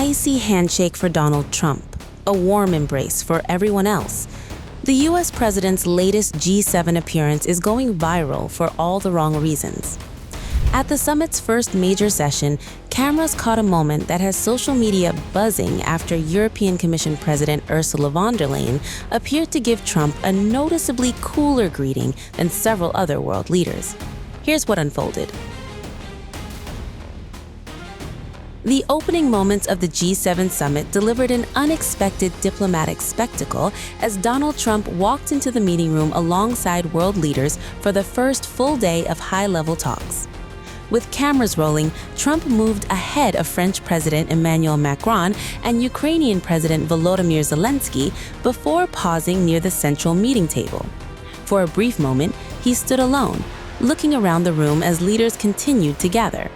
icy handshake for Donald Trump, a warm embrace for everyone else. The US president's latest G7 appearance is going viral for all the wrong reasons. At the summit's first major session, cameras caught a moment that has social media buzzing after European Commission President Ursula von der Leyen appeared to give Trump a noticeably cooler greeting than several other world leaders. Here's what unfolded. The opening moments of the G7 summit delivered an unexpected diplomatic spectacle as Donald Trump walked into the meeting room alongside world leaders for the first full day of high-level talks. With cameras rolling, Trump moved ahead of French President Emmanuel Macron and Ukrainian President Volodymyr Zelensky before pausing near the central meeting table. For a brief moment, he stood alone, looking around the room as leaders continued to gather.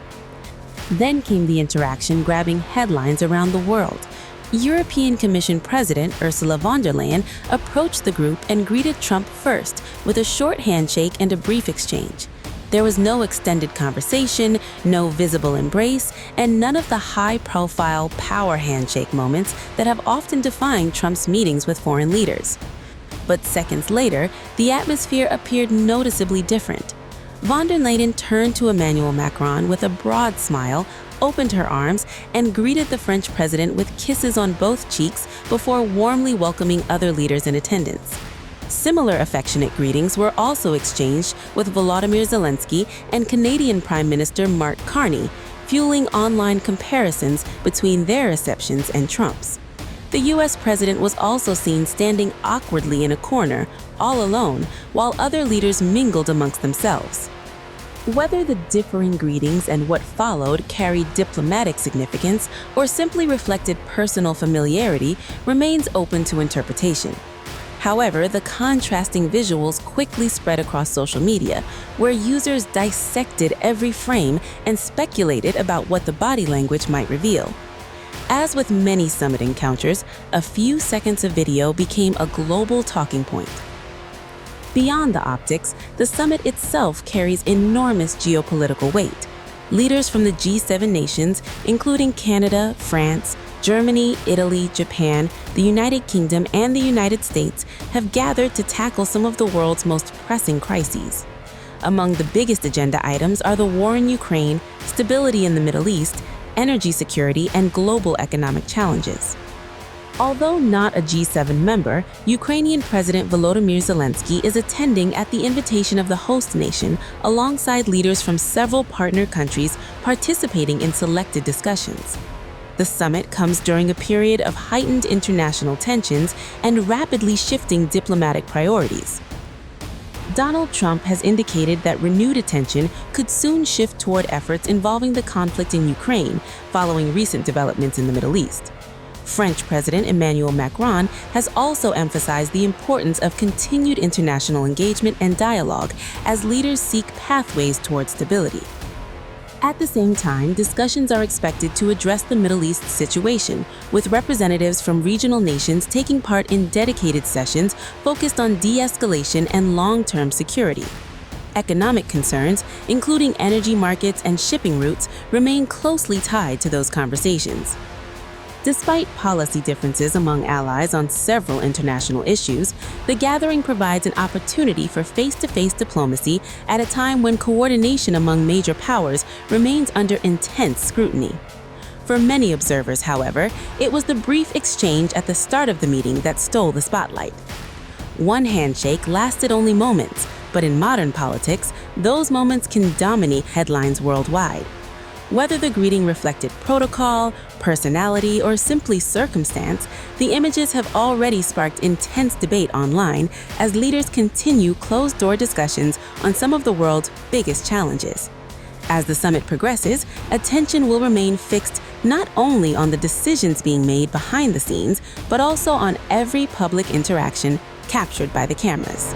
Then came the interaction grabbing headlines around the world. European Commission President Ursula von der Leyen approached the group and greeted Trump first with a short handshake and a brief exchange. There was no extended conversation, no visible embrace, and none of the high-profile power handshake moments that have often defined Trump's meetings with foreign leaders. But seconds later, the atmosphere appeared noticeably different. Von der Leyen turned to Emmanuel Macron with a broad smile, opened her arms, and greeted the French president with kisses on both cheeks before warmly welcoming other leaders in attendance. Similar affectionate greetings were also exchanged with Volodymyr Zelensky and Canadian Prime Minister Mark Carney, fueling online comparisons between their receptions and Trump's. The US president was also seen standing awkwardly in a corner, all alone, while other leaders mingled amongst themselves. Whether the differing greetings and what followed carried diplomatic significance or simply reflected personal familiarity remains open to interpretation. However, the contrasting visuals quickly spread across social media, where users dissected every frame and speculated about what the body language might reveal. As with many summit encounters, a few seconds of video became a global talking point. Beyond the optics, the summit itself carries enormous geopolitical weight. Leaders from the G7 nations, including Canada, France, Germany, Italy, Japan, the United Kingdom, and the United States, have gathered to tackle some of the world's most pressing crises. Among the biggest agenda items are the war in Ukraine, stability in the Middle East, energy security, and global economic challenges. Although not a G7 member, Ukrainian President Volodymyr Zelensky is attending at the invitation of the host nation alongside leaders from several partner countries participating in selected discussions. The summit comes during a period of heightened international tensions and rapidly shifting diplomatic priorities. Donald Trump has indicated that renewed attention could soon shift toward efforts involving the conflict in Ukraine following recent developments in the Middle East. French President Emmanuel Macron has also emphasized the importance of continued international engagement and dialogue as leaders seek pathways toward stability. At the same time, discussions are expected to address the Middle East situation, with representatives from regional nations taking part in dedicated sessions focused on de-escalation and long-term security. Economic concerns, including energy markets and shipping routes, remain closely tied to those conversations. Despite policy differences among allies on several international issues, the gathering provides an opportunity for face-to-face diplomacy at a time when coordination among major powers remains under intense scrutiny. For many observers, however, it was the brief exchange at the start of the meeting that stole the spotlight. One handshake lasted only moments, but in modern politics, those moments can dominate headlines worldwide. Whether the greeting reflected protocol, personality, or simply circumstance, the images have already sparked intense debate online as leaders continue closed-door discussions on some of the world's biggest challenges. As the summit progresses, attention will remain fixed not only on the decisions being made behind the scenes, but also on every public interaction captured by the cameras.